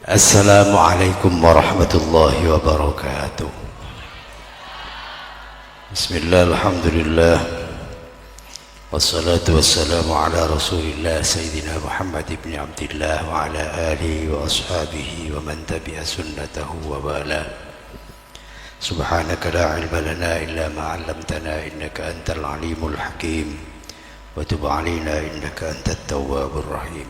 Assalamualaikum warahmatullahi wabarakatuh. Bismillah, alhamdulillah, wassalatu wassalamu ala rasulillah Sayyidina Muhammad ibn Abdillah wa ala alihi wa ashabihi wa man tabi'a sunnatahu wa bala. Subhanaka la ilma lana illa ma 'allamtana innaka antal alimul hakim wa tub 'alaina innaka antat tawwabur rahim.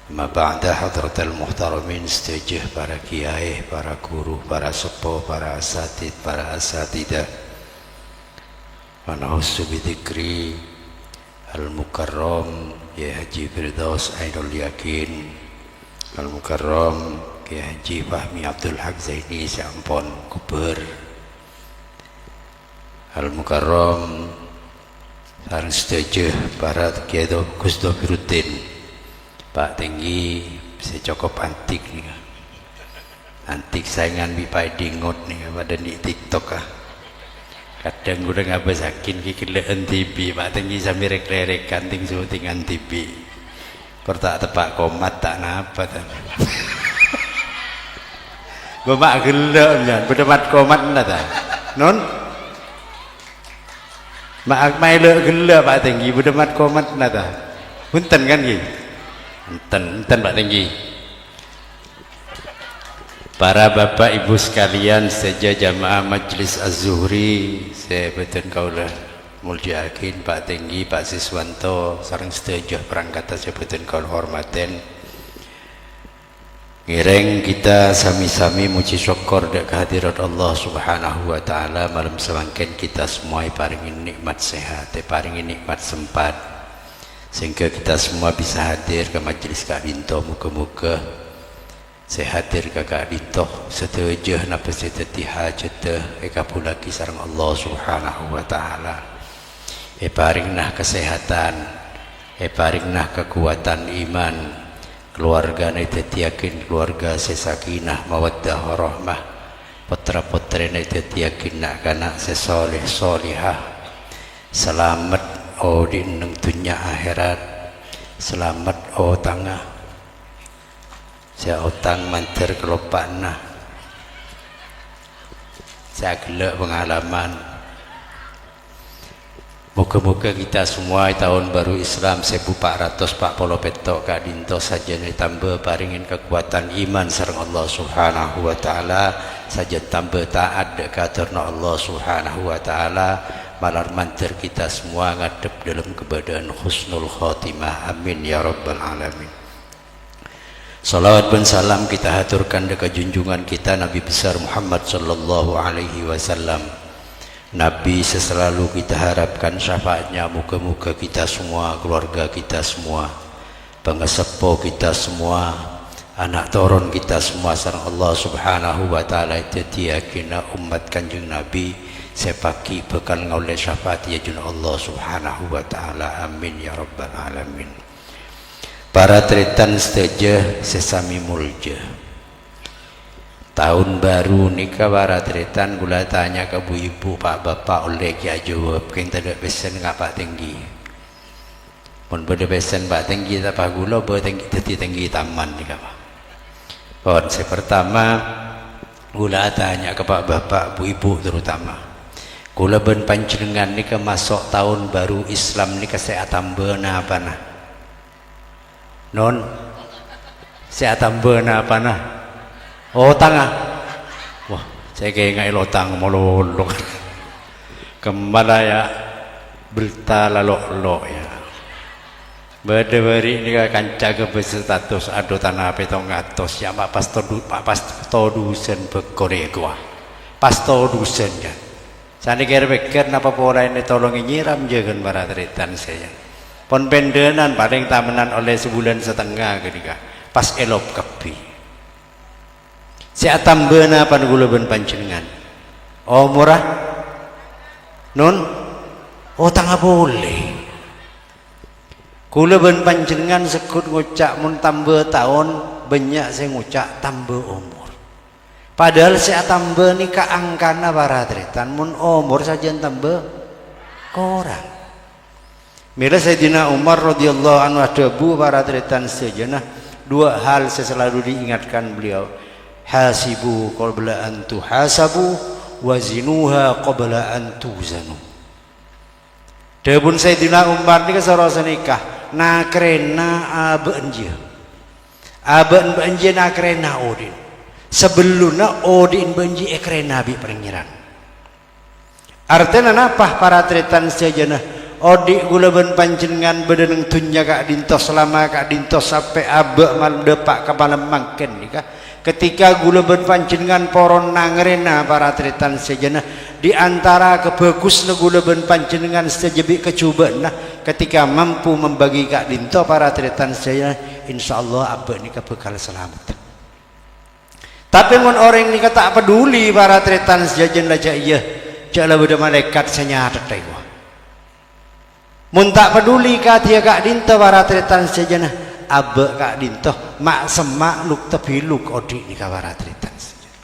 Amma ba'da, hadratal muhtaramin, stajih para kiai, para guru, para sepuh, para asatid, para asatidah. Wa nahussu bidzikri al-mukarram ya Haji Firdaus Ainul Yakin, al-mukarram ya Haji Fahmi Abdul Haq Zaini Sampon Kuber, al-mukarram sareng stajih para kiai Gus Dofiruddin, Pak Tinggi, saya cukup antik nih, antik saingan Pak Dingot nih, pada di TikTok ah. Kadang udah nggak besakin kikilaan TV, Pak Tinggi sambil rek-rek kanting syutingan TV. Kortak tepak komat tak napa tan. Bapak gelap jan, berdemat komat nada, non. Mak maile gelap Pak Tinggi, berdemat komat nada. Punten kan gitu. Enten Pak Tinggi. Para bapak ibu sekalian, saja jamaah Majlis Az-Zuhri, saya betul kaulah muljaakin Pak Tinggi, Pak Siswanto, sareng sedaya perangkat saya betul kaul hormaten. Ngireng kita sami-sami muji syukur dak kehadirat Allah Subhanahu wa taala malam semangken kita semua paringi nikmat sehat, paringi nikmat sempat, sehingga kita semua bisa hadir ke majelis Kak Dinto. Muka-muka saya hadir ke Kak Dinto setuju napa seteti hajat kapulaki sareng Allah Subhanahu wa taala. Paringnah kesehatan, paringnah kekuatan iman, keluarga teti yakin keluarga sesakinah mawaddah warahmah, putra-putrina teti yakin nak kana sesoleh solihah, selamat oh di dunia akhirat, selamat oh tangah saya utang mantir kelopana saya gelak pengalaman. Moga-moga kita semua tahun baru Islam 1440 petok Kak Dinto saja tambah paringin kekuatan iman sareng Allah Subhanahu wa taala, saja tambah taat dekat Allah Subhanahu wa taala, malar mantir kita semua ngadep dalam keadaan husnul khotimah. Amin ya rabbal alamin. Salawat dan salam kita haturkan dekat junjungan kita Nabi besar Muhammad sallallahu alaihi wasallam. Nabi selalu kita harapkan syafaatnya. Muka-muka kita semua, keluarga kita semua, pengesepo kita semua, anak turun kita semua sareng Allah Subhanahu wa taala itu diyakina umat Kanjeng Nabi sepaki bekal ngoleh syafaat ya jun Allah Subhanahu wa taala. Amin ya rabbal alamin. Para tretan setuju sesami mulja. Tahun baru nikah para tretan gula tanya ke bu ibu pak bapak oleh kia jawab kita ada pesen nggak Pak Tinggi. Pun pada pesen Pak Tinggi tak pak gula bertinggi tinggi taman nikah pak. Pun saya pertama gula tanya ke pak bapak bu ibu terutama. Kula ben panjenengan nika masuk tahun baru Islam nika saya tambahna apa nah? Non saya tambahna apa nah? Oh tangah. Wah, saya kayak ngai lotang mololok. Kembali ya bertalalok ya. Berdebari nika kanca ke berstatus ado tanah petong atos ya Pak Pastor dusen bekore gua. Pastor dusen ya. Saya pikir napa pola ini tolong nyiram jangan para tretan saya. Pon pendenan paling tamenan oleh sebulan setengah ketika pas elop kepi. Saya tambah apa gula ben panjenengan. Oh murah, non. Oh tangga boleh. Gula ben panjenengan sekut ngucak mun tambah tahun banyak saya ngucak tambah umur. Padahal saya tambah nika angkana para tretan mun umur saja tambah kurang. Mila Sayyidina Umar radhiyallahu anhu ada bu para tretan sejenah Dua hal saya selalu diingatkan beliau. Hasibu qabla an tuhasabu wazinuha qabla an tuzanu. Debun Sayyidina Umar ni kasarasa nikah nakrena abenje. Aben benje nakrena odin. Sebelumnya odin benje ekrena bi pengiran. Artinya apa para tretan sejana odik gula ben panjenengan bedeneng tunya kak dintos selama kak dintos sampai abe malam depak ke malam mangken nikah. Ketika gula ben panjenengan poron nangrena para tretan sejana di antara kebagus gula ben panjenengan sejebi kecuban nah ketika mampu membagi kak dinto para tretan sejana insyaallah abe nikah bekal selamat. Tapi mun orang nikah tak peduli para tretan sejana aja iya. Jala beda malaikat senyata taiwa. Mun tak peduli ka dia kak dinto para tretan sejana abe kak dinto mak semak luk tebiluk odik ni ka para tretan sejana.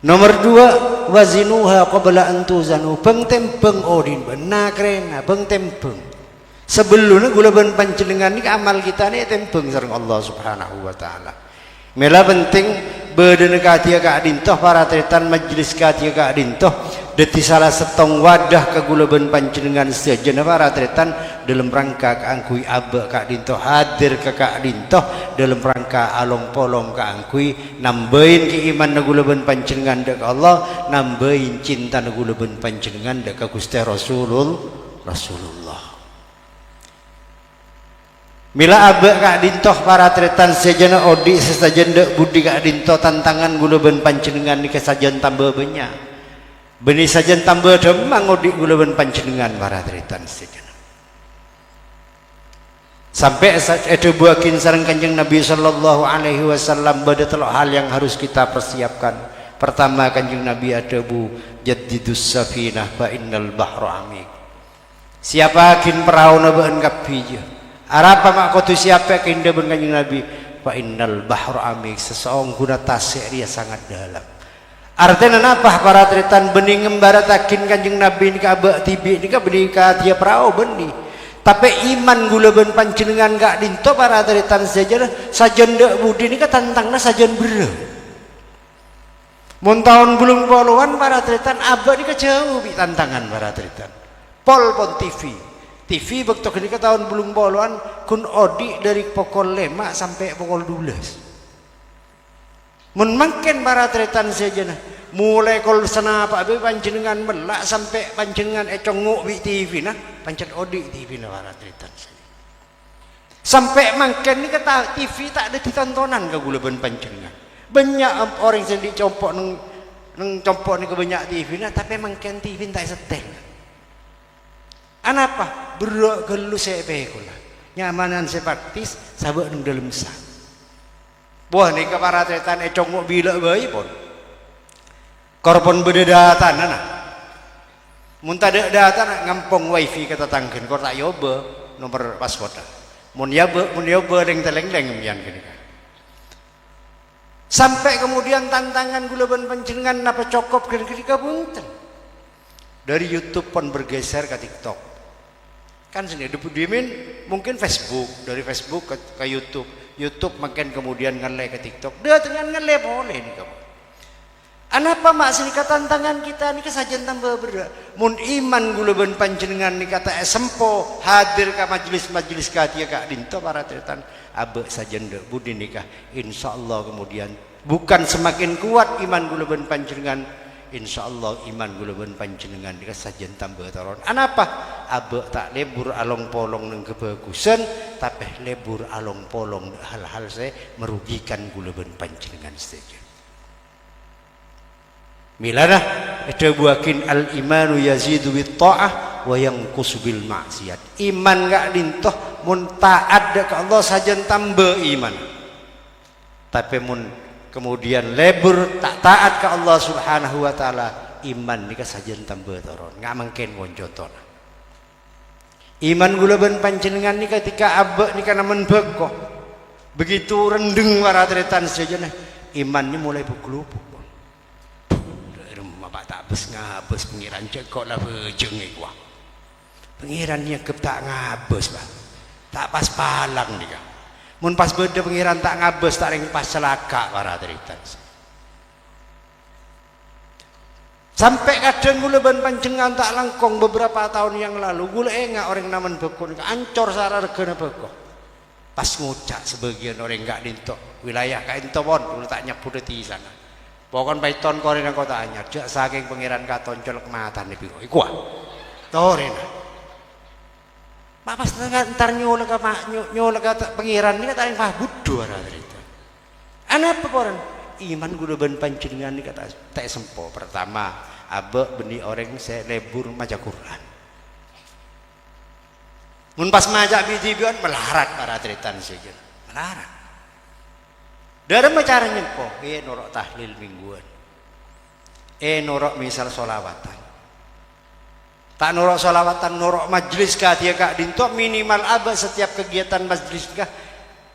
Nomor 2 wazinuha qabla an tuzanu beng tempeng odin benar krena beng tempeng. Sebelumnya gula ben panjenengan ni amal kita ni tempeng sareng Allah Subhanahu wa taala. Mela penting beden katia kak dintoh para tretan majlis katia kak dintoh deti salah setong wadah ke gula ben panjenengan sejana para tretan dalam rangka keangkui abe kak dintoh hadir ke kak dintoh dalam rangka along polong keangkui nambahin keiman na gula ben panjenengan dek Allah nambahin cinta na gula ben panjenengan dek Gusti Rasulullah. Mila abe kak dintoh para tretan sejana odi sesajen dek budi kak dintoh tantangan gula ben panjenengan ni kesajen tambah banyak. Beni sajen tambah demang odi gula ben panjenengan para tretan sejana. Sampai itu buakin sareng Kanjeng Nabi sallallahu alaihi wasallam bada telok hal yang harus kita persiapkan. Pertama Kanjeng Nabi ada bu jaddidus safinah fa innal bahra amik. Siapa kin perahu na beun kapija. Arapa mak kotu siapa kinda ben Kanjeng Nabi fa innal bahru amik seseorang guna tasik dia sangat dalam. Artinya apa para tretan bening ngembaratakin Kanjeng Nabi ni ka abe tibi ni ka bening ka dia perahu benih. Tapi iman gula ben panjenengan gak dinto para tretan saja sajen dek budi ni ka tantangna sajen bere. Mun tahun bulung poluan para tretan abe ni ka jauh bi tantangan para tretan. Pol pon TV waktu ketika tahun belum boluan kun odi dari pukul 5 sampai pukul 12. Mun mangken para tretan saja nah. Mulai kol sana pak be panjenengan melak sampai panjenengan econguk bi TV nah, pancen odi TV nah para tretan. Sampai mangken ni kata TV tak ada ditontonan ke gula ben panjenengan. Banyak orang yang dicompok nang compok ni ke banyak TV nah, tapi mangken TV tak setel. Anapa? Berok gelu sepe kula. Nyamanan sepaktis sabak nang dalam sah. Buah ni para tretan econg bila bayi pun. Korpon beda data nana. Mun tak ada data ngampong wifi kata tangken kor tak yoba nomor password. Mun yoba deng teleng-leng mian gini. Sampai kemudian tantangan gula ben panjenengan napa cokop ketika punten. Dari YouTube pun bergeser ke TikTok. Kan sini dimin mungkin Facebook, dari Facebook ke YouTube, YouTube makin kemudian ngelek ke TikTok, dia dengan ngelek boleh nih kamu. Anapa maksud tantangan kita nih kesajian tambah berat. Mun iman gula ben panjenengan nih kata sempo hadir ke majelis katia kak dinto para tretan abe sajen dek budi nikah. Insyaallah kemudian bukan semakin kuat iman gula ben panjenengan. Insyaallah iman gula ben panjenengan nika sajen tambah taron. Anapa? Abe tak lebur along polong nang kebagusan, tapi lebur along polong hal-hal saya merugikan gula ben panjenengan saja. Milana itu buakin al imanu yazidu bit ta'ah wa yanqusu bil maksiat. Iman gak dintoh mun taat ke Allah sajen tambah iman. Tapi mun kemudian lebur tak taat ke Allah Subhanahu wa taala iman nika sajen tambah toron nggak mungkin wonjoton iman gula ben panjenengan nih ketika abe nika namen beko begitu rendeng para tretan saja nah imannya mulai beglupuk bapak tak bes ngabes pengiran cekok lah bejeng iku pengirannya kep tak ngabes bah tak pas palang nika Mun pas beda pengiran tak ngabes tak ring pas celaka para tritan. Sampai kadang gula ban panjenengan tak langkong beberapa tahun yang lalu gula enggak orang naman bekon ancor sara regana beko. Pas ngucak sebagian orang enggak dintok wilayah ka ento pon gula tak nyebut di sana. Pokon paiton kore nang kota anyar jak saking pangeran katon colok matane piro iku ah. Torena. Pak pas ntar nyol ka pangeran ni kata pah budo ara cerita. Ana apa poran? Iman gula ban panjenengan ni kata tak sempo pertama abe benih orang saya lebur maca Quran. Mun pas maca biji-bijian melarat para tritan saja. Melarat. Dalam cara nyempo, norok tahlil mingguan. Norok misal solawatan. Tak norok solawatan, norok majlis kah dia kak dinto minimal abe setiap kegiatan majlis kah.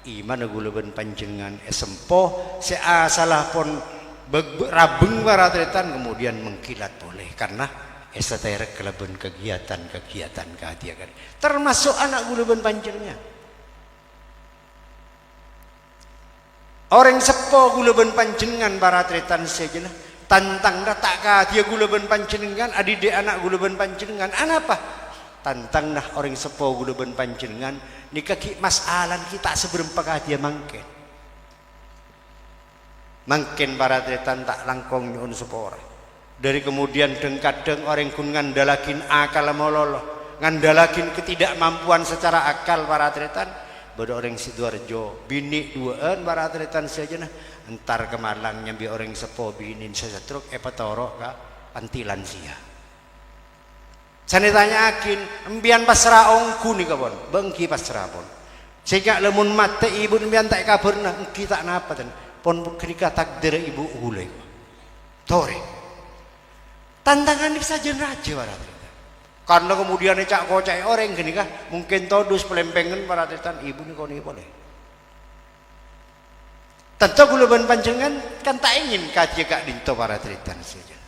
Iman gula ban panjenengan sempo salah pun rabeng para tritan kemudian mengkilat boleh karena esaterek kelaban kegiatan kehadiakan termasuk anak gula ban panjenengan orang sepo gula ban panjenengan para tritan saja tantang dah tak kadia gula ban panjenengan adik anak gula ban panjenengan anak apa tantang dah orang sepo gula ban panjenengan nikah masalah kita seberempat dia mangken para tritan tak langkong nyun sepora dari kemudian kadang orang kun ngandalakin akal mololo ngandalakin ketidakmampuan secara akal para tritan pada orang Sidoarjo bini duaan para tritan saja nah entar ke Malang nyambi orang sepo binin sesetruk epatoro ka pantilan sia saya tanyakin embian pasrah ongku nih kawan bengki pasrah pon sehingga lemun mate ibu embian tak kabarna engki tak napa ten pon ketika takdir ibu ulai tore tantangan ini saja raja para tritan karena kemudian cak kocak orang gini kah mungkin todus pelempengan para tritan ibu nih kau nih boleh tentu gula ban panjenengan kan tak ingin kaji kak dinto para tritan saja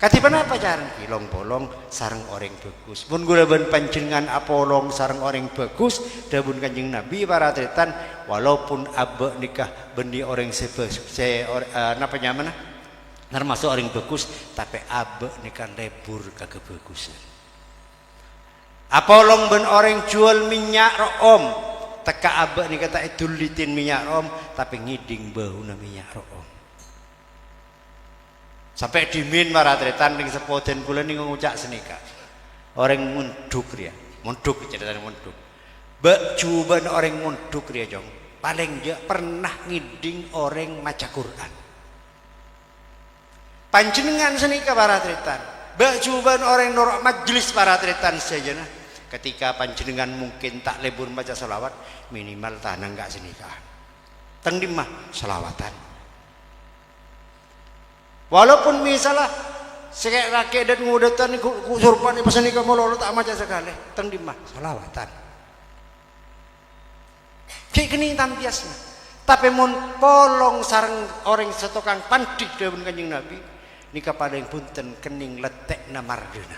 katipan apa cara kilong bolong sarang orang bagus pun gula ban panjenengan apolong sarang orang bagus dabun kanjeng Nabi para tritan walaupun abe nikah benih orang apa nyamana termasuk orang bagus tapi abe nikah lebur ke kebagusan apolong ben orang jual minyak room teka abe nikah tak idulitin minyak room tapi ngiding bau na minyak room sampai dimin para tritan ning sepoden kula ning ngucak senika orang munduk dia munduk ceritanya munduk bak cuban orang munduk dia jong paling dia pernah ngiding orang maca Quran panjenengan senika para tritan bak cuban orang norok majlis para tritan saja nah ketika panjenengan mungkin tak lebur baca selawat minimal tanah enggak senika teng dimah selawatan walaupun misalnya sekek rakyat dan ngudatan surpan di pesan ikan mololo tak macam sekali teng dimah salawatan kayak gini tampiasnya tapi mun polong sarang orang setokang pandik dewan kanjeng Nabi nikah pada yang punten kening letek namardena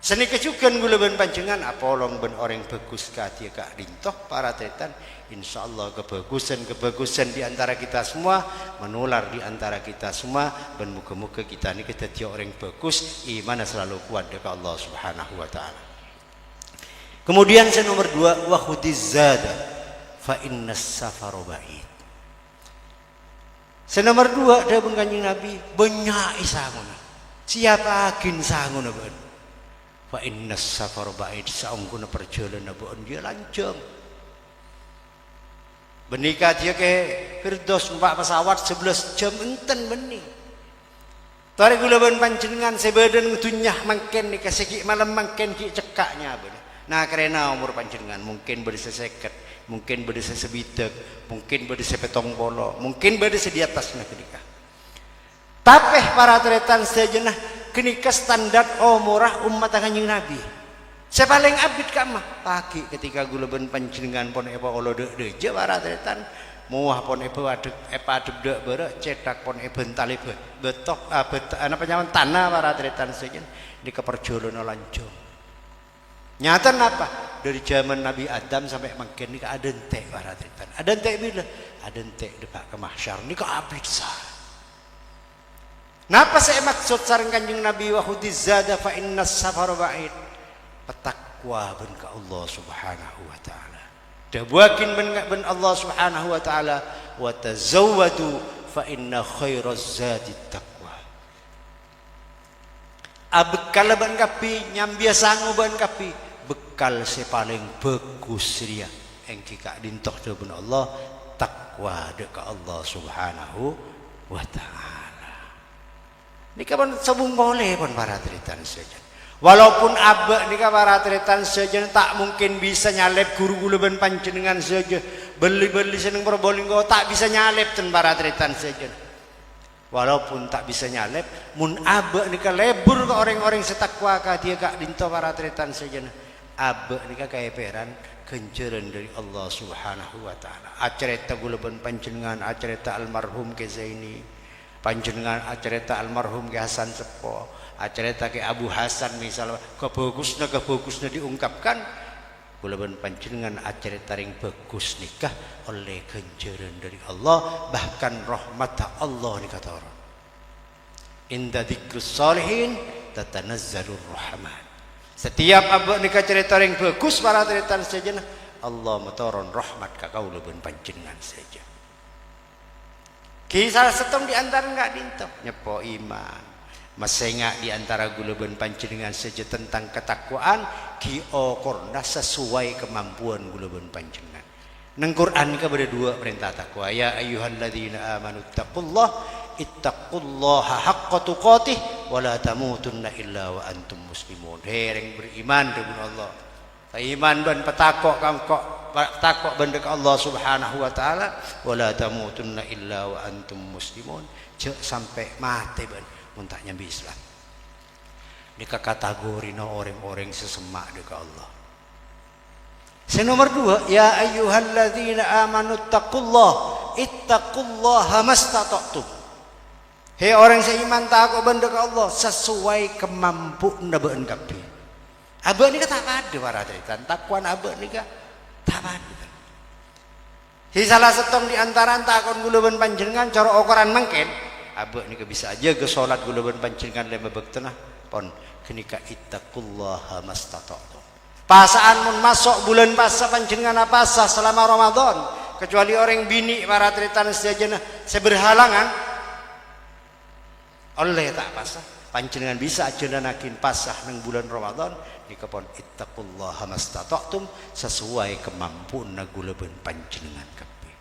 senika juga gula ben panjenengan apolong ben orang bagus kadia kak rintoh para tritan insyaallah kebagusan di antara kita semua menular di antara kita semua ben muga-muga kita ini kita dia orang bagus iman selalu kuat dekat Allah Subhanahu wa taala. Kemudian yang nomor 2 wa khudizada fa innas safaru ba'id. Nomor 2 dawuh kanjeng Nabi banyak sangun. Siapa agin sangun ben. Fa innas safaru ba'id saungguna perjalanan ben dia lancang. Benika dia ke Firdaus numpak pesawat 11 jam enten benih. Tarik gula ban panjenengan sebadan dunyah mangken nika segi malam mangken ki cekaknya benih. Nah karena umur panjenengan mungkin berdesa seket, mungkin berdesa sebitek, mungkin berdesa petong bolo, mungkin berdesa di atasnya kenika. Tapi para tretan sejenah kenika standar umurah umat kanjeng Nabi. Saya paling abid kamah pagi ketika gula ben panjenengan pon epa olo de para tretan muah pon epa adeg de bere cedak pon eben tali betok apa nyaman tanah para tretan sejen di keperjalanan lancung. Nyata apa? dari zaman Nabi Adam sampai makin ni ada entek para tritan. Ada entek bila? Ada entek dekat ke mahsyar ni ke abidsa. Napa saya maksud sareng Kanjeng Nabi wa khudiz zada fa innas safar ba'id. Petakwa ben ka Allah Subhanahu wa taala. Dabuakin ben Allah Subhanahu wa taala wa tazawwadu fa inna khairaz zadi taqwa. Abekal ban kapi nyambia sangu ban kapi bekal se paling bagus dia engki kak dintok ben Allah takwa dekat Allah Subhanahu wa taala. Nika pun sabung boleh pun para tritan saja. Walaupun abek nika para tritan saja tak mungkin bisa nyalep guru gula ben panjenengan saja. Beli-beli seneng Probolinggo tak bisa nyalep ten para tritan saja. Walaupun tak bisa nyalep, mun abek nika lebur ke orang-orang setakwa ka dia kak dinto para tritan saja. Abek nika kaeperan kenceran dari Allah Subhanahu wa taala. Acareta gula ben panjenengan, acareta almarhum ke Zaini. Panjenengan acareta almarhum ke Hasan Sepo, acareta ke Abu Hasan misalnya kebagusnya diungkapkan kula ben panjenengan acareta ring bagus nikah oleh ganjaran dari Allah bahkan rahmat Allah ni kata orang. Inda dzikrus sholihin tatanazzalur rahmat. Setiap abek nikah cerita ring bagus para cerita saja Allah matoron rahmat ka kaula ben panjenengan saja. Kisah setong diantara enggak dinto nyepo iman masenga diantara gula ben panjenengan saja tentang ketakwaan ki okorna sesuai kemampuan gula ben panjenengan. Nang Quran ka ada dua perintah takwa ya ayyuhalladzina amanu ittaqullaha haqqa tuqatih wa la tamutunna illa wa antum muslimun. Hereng beriman dengan Allah. Iman ben petakok kangkok takok benda ke Allah Subhanahu wa taala wala tamutunna illa wa antum muslimun. Cek sampai mati ben mun tak nyambi Islam. Nika kategori no orang-orang sesemak dekat Allah. Nomor 2 ya ayyuhalladzina amanu ittaqullaha mastata'tum. Hei orang seiman takut benda ke Allah sesuai kemampuan beun kabeh. Abek ni tak ada para tritan takwan abek ni tak ada. Si salah setong di antara takon gula ben panjenengan cara ukuran mangken abek ni bisa aja ke salat gula ben panjenengan le mebektenah pon kenika ittaqullaha mastata'tum. Pasaan mun masuk bulan puasa panjenengan puasa selama Ramadan kecuali orang bini para tritan sejajan seberhalangan oleh tak pasah panjenengan bisa ajenanakin pasah nang bulan Ramadan nikapun ittaqullaha mastata'tum sesuai kemampuan gula ben panjenengan kabeh.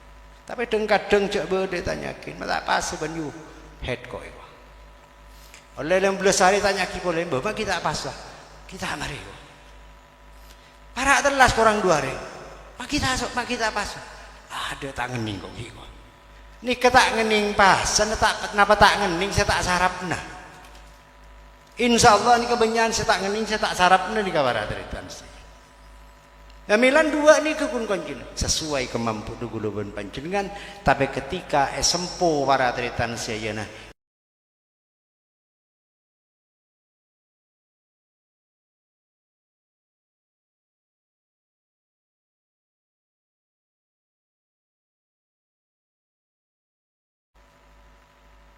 Tapi kadang cek bede tanyakin mata pasah ben you head kok iku. Oleh 16 hari tanyakin boleh bapak kita pasah. Kita mari. Para telas kurang 2 hari. Pak kita pasah. Ada tak ngening kok iku. Nika tak ngening pasah kenapa tak ngening saya tak sarapna. Insya Allah ini kebenyahan saya tak ngening saya tak sarapna di kabar tritan. Ya milan 2 ni kekun koncil sesuai kemampuan gula ben panjenengan tapi ketika sempo para tritan saya nah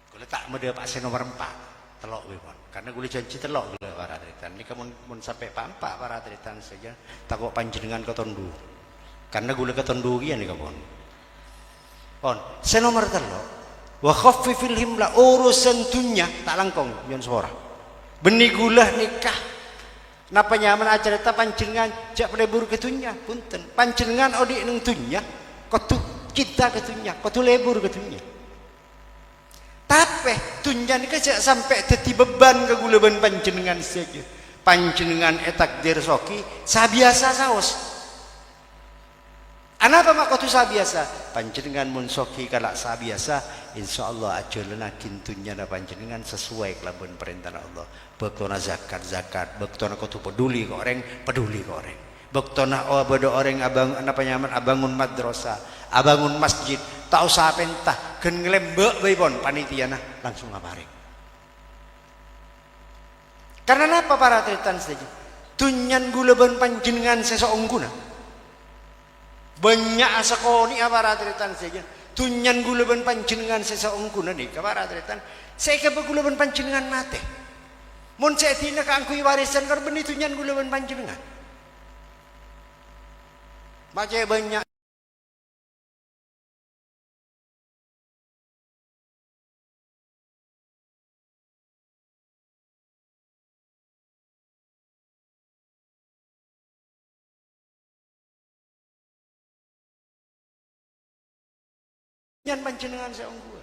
kalau tak mede pak nomor 4 telok wipun karena gue janji telok gula para tritan ini kamu sampai pampak para tritan saja takut panjenengan ketondu karena gue ketondu gian nih kamu on nomor telok wa khaffifil himla urusan dunya tak langkong yon suara benih gula nikah napa nyaman acara ta panjenengan jak lebur ke dunya punten panjenengan odi nang dunya kotu kita ke dunya kotu lebur ke dunya. Tapi tunjan ini sampai jadi beban ke gula ben panjenengan saja. Panjenengan etak dirsoki sabiasa saos. Anapa mak kotu sabiasa? Panjenengan mun soki kalak sabiasa, insyaallah ajalna kintunya na panjenengan sesuai kelaban perintah Allah. Bektona zakat, bektona kotu peduli ke orang, peduli ke orang. Bektona bodo orang abang apa nyaman abangun madrasah, abangun masjid, tak usah pentah, gen ngelembek baipon panitia nah langsung ngaparing. Karena apa para tritan saja? tunyan gula ben panjenengan seseongguna banyak asakoni apa ratretan saja tunyan gula ben panjenengan seseongguna nih apa ratretan saya ke gula ben panjenengan mate mon saya tina kangkui warisan karbeni tunyan gula ben panjenengan baca banyak yang panjenengan seonggua.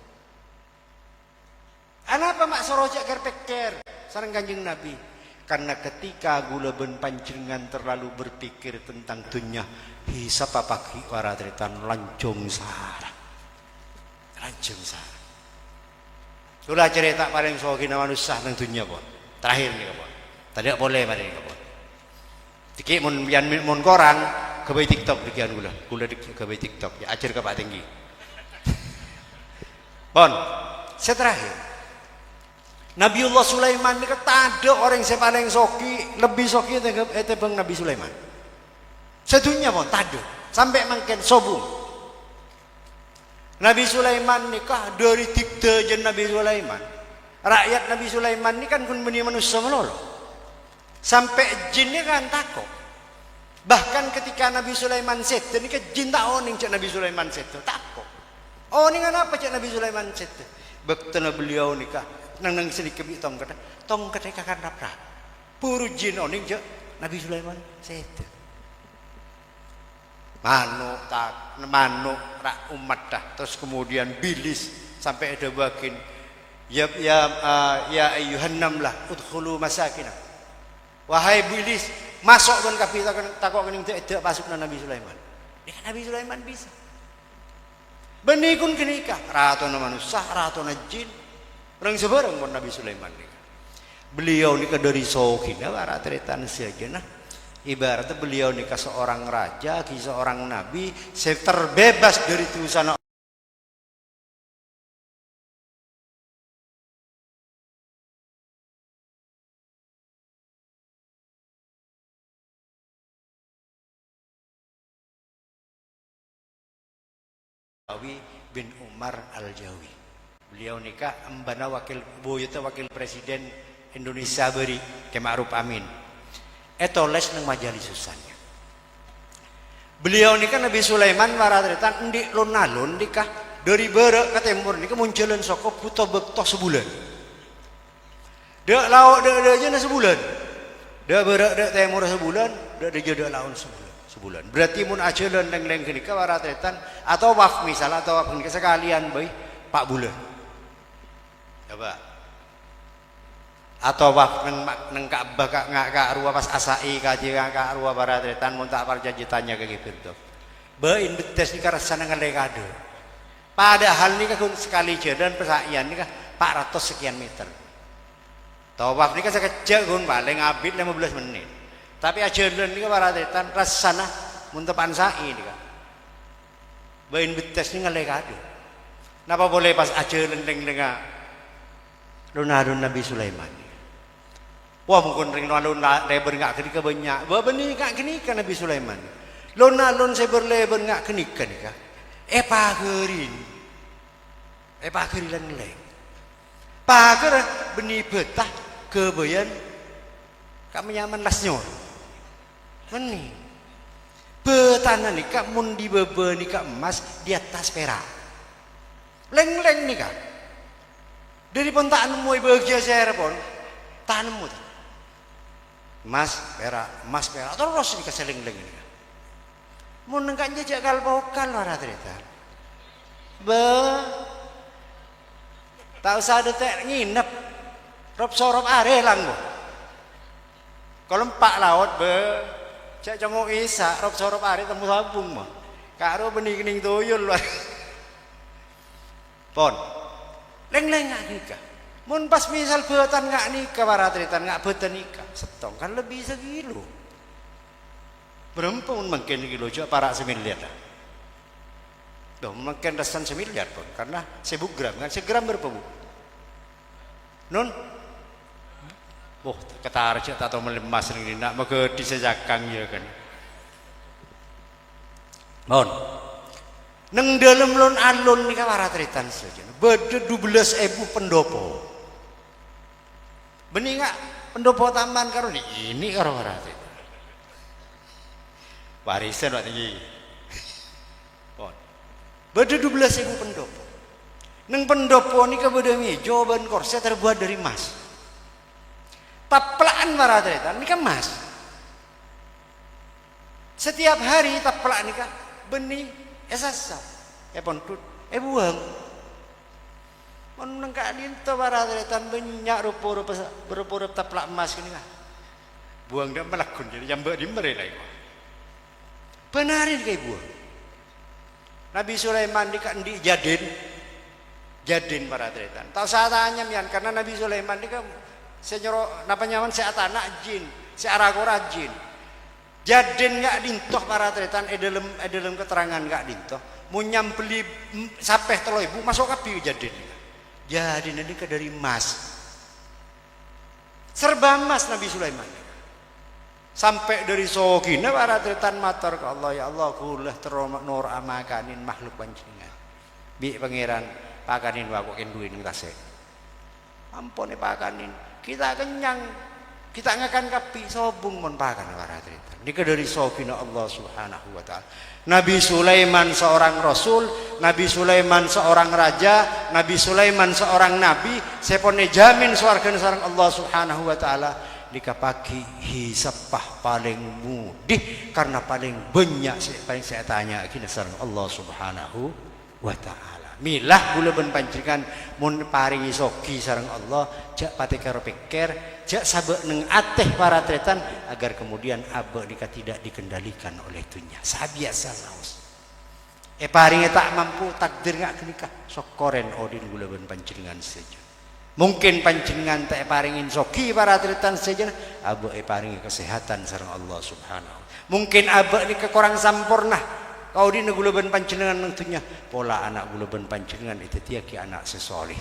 Kenapa mak sorojak kerpeker sareng Kanjeng Nabi? Karena ketika gula ben panjenengan terlalu berpikir tentang dunia, hisap apaki waratretan lancung sara. Lancung sara. Kula cerita paling sogina manusia nang dunia pun. Terakhir nih kapon. Tadi boleh mari kapon. Tiki mun koran ke TikTok dikian gula ke TikTok ya ajar ke Pak Tinggi. Bon, saya terakhir. Nabiullah Sulaiman ini ada orang yang paling soki, lebih soki itu bang Nabi Sulaiman. Sedunia pun tado, sampai makin sobung. Nabi Sulaiman nikah dari dikte jen Nabi Sulaiman. Rakyat Nabi Sulaiman ini kan kun beni manusia melolo. Sampai jinnya kan takut. Bahkan ketika Nabi Sulaiman seto, ini kan jin tak oning cak Nabi Sulaiman seto takut. Oh ini kenapa cak Nabi Sulaiman seto? Bektena beliau nikah nang sedikit tong kata kakak rapra. Puru jin oning cak Nabi Sulaiman seto. Manuk rak umat dah. Terus kemudian bilis sampai ada bakin. Ya ayuhan namlah udkhulu masakinah. Wahai bilis masuk don kapi takok kening tidak masuk Nabi Sulaiman. Nabi Sulaiman bisa. Benikun kenikah ratu na manusia, ratu na jin. Orang sebarang pun Nabi Sulaiman nikah. Beliau nikah dari Sohina, waratretan saja nah. Ibaratnya beliau nikah seorang raja, seorang nabi, saya terbebas dari tulisan bin Umar Al-Jawi. Beliau nikah embana wakil presiden Indonesia beri ke Ma'ruf Amin. Etoles nang majalis susannya. Beliau nikah Nabi Sulaiman waratretan ndik lon-alon nikah dari berek ke timur nikah munculan soko buta bekto sebulan. Dek lauk dek aja sebulan. Dek berek dek timur sebulan, dek dek laun sebulan. Berarti mun ajelan leng-leng kenika waratretan atau waf misalnya atau waf kenika sekalian baik 4 bulan. Coba. Atau waf neng Ka'bah ka arwah pas asai kaji ka arwah waratretan mun tak janji tanya ke gitu. Bain betes nika rasana ngalekade. Padahal nika kun sekali jalan pesaian nika 400 sekian meter. Tawaf nika sekejap kun paling abid 15 menit. Tapi ajaran ini waratretan rasana muntepan sai ini kan. Bain betes ini ngalekade. Napa boleh pas ajaran lenga lunadun Nabi Sulaiman. Wah mungkin ring alun lebar ngak kenika banyak. Wah benih ngak kenika Nabi Sulaiman. Lunalun seber lebar ngak kenika nika. Pagerin leng. Pager benih betah kebayan kami nyaman lasnyor. Meni betana nikah mun di bebe nikah emas di atas perak leng-leng nikah dari pun tak nemu bahagia saya pun tak nemu emas perak terus nikah seleng-leng nikah mun nengkak jejak kal pokal waratretan tak usah detek nginep rob sorop are lang kalau 4 laut cak congok isa rob sorop are temu sabung mah karo bening-bening tuyul luar pon leng-leng ngak nikah mun pas misal betan ngak nikah waratretan ngak betan nikah setong kan lebih sekilo berapa mun mungkin kilo cak para semiliar dah doh mungkin rasan semiliar pun karena 1000 gram kan 1 gram berapa bu non oh ketar cek atau melemas ning nak mege disejakang ya kan mohon neng dalem lon alun nika waratretan saja bede 12.000 pendopo bening gak pendopo taman karo ini karo waratretan warisan waktu ini mohon bede 12.000 pendopo neng pendopo nika bede meja ban kursi terbuat dari emas taplaan waratretan nika emas setiap hari taplak nika bening esasa pontut buang mon nang ka dinto waratretan banyak rupa-rupa taplak emas nika buang dak melakun jadi jambek di merelai benarin kayak buang Nabi Sulaiman nika ndi jadin waratretan tahu saatanya mian karena Nabi Sulaiman nika senyoro napa nyaman seatana jin searagora jin jadin gak dintoh waratretan dalam keterangan gak dintoh mau nyampeli sapeh 3.000 masuk kapi jadin ini dari emas serba emas Nabi Sulaiman sampai dari sogina waratretan matur ke Allah ya Allah kulah nur amakanin makhluk panjenengan bi pangeran pakanin wakokin duit ning tasik ampun pakanin kita kenyang kita ngakan kapi sobung mon pakan waratretan nika dari sogina Allah Subhanahu wa taala Nabi Sulaiman seorang rasul Nabi Sulaiman seorang raja Nabi Sulaiman seorang nabi sepone jamin swargane sareng Allah Subhanahu wa taala nika pagi hisapah paling mudih karena paling banyak paling saya tanya kina sareng Allah Subhanahu wa taala milah kula ben panjenengan mun paringi sogi sareng Allah jak pati karo pikir jak sabek neng ateh waratretan agar kemudian abe nika tidak dikendalikan oleh dunia sabiasa saos paringi tak mampu takdir gak kenikah sokoren odin kula ben panjenengan saja mungkin panjenengan tak paringin sogi waratretan saja abe paringi kesehatan sareng Allah Subhanahu mungkin abe nika kurang sampurna kau di negula ben panjenengan tentunya pola anak gula ben panjenengan itu tiaki anak sesoleh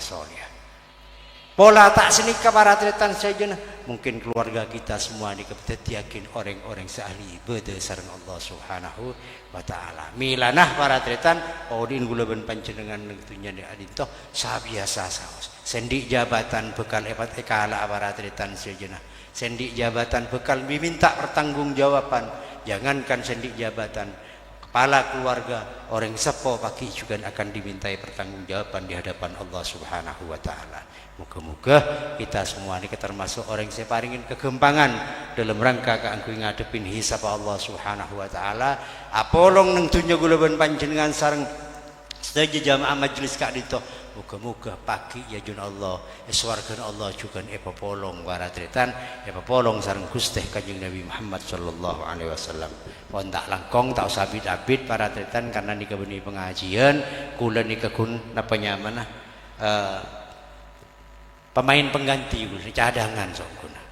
pola tak senika waratretan saja mungkin keluarga kita semua diketiakin orang-orang seahli ibadah sareng Allah Subhanahu wa taala milanah waratretan kau di gula ben panjenengan tentunya di adintoh sabiasa saos sendi jabatan bekal ekala waratretan saja sendi jabatan bekal diminta pertanggungjawaban jangankan sendi jabatan kepala keluarga orang sepo pagi juga akan dimintai pertanggungjawaban di hadapan Allah Subhanahu wa taala. Moga-moga kita semua ini termasuk orang yang paringin kegempangan dalam rangka keangku ngadepin hisab Allah Subhanahu wa taala. Apolong nang dunya kula ben panjenengan sareng sedaya jamaah majelis kak dito. Moga-moga pagi ya jun Allah swarga Allah juga epopolong waratretan epopolong sareng Gusti Kanjeng Nabi Muhammad sallallahu alaihi wasallam. Pon tak langkong tak usah bid-abid waratretan karena nika benih pengajian kula nika kun napa nyaman pemain pengganti kula cadangan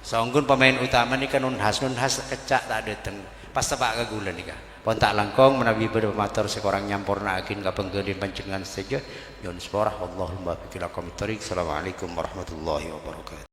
songgun pemain utama nika nun has kecak tak dateng pas tepak ke kula nika. Pon tak langkong menawi bermatur sekorang nyampurna akin kapenggeudin panjenengan saja yon sporah Allahumma bikilakum tarik. Assalamualaikum warahmatullahi wabarakatuh.